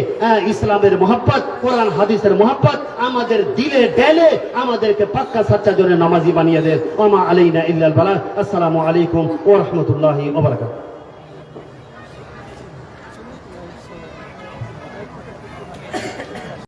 [SPEAKER 3] ইসলামের মহব্বত, কোরআন হাদিসের মহব্বত আমাদের দিলে ডেলে আমাদেরকে পাক্কা সাচ্চা যেন নামাজি বানিয়ে দেন। ওয়া মা আলাইনা ইল্লাল বালাগ। আসসালামু আলাইকুম ওয়া রাহমাতুল্লাহি ওয়া বারাকাতুহু।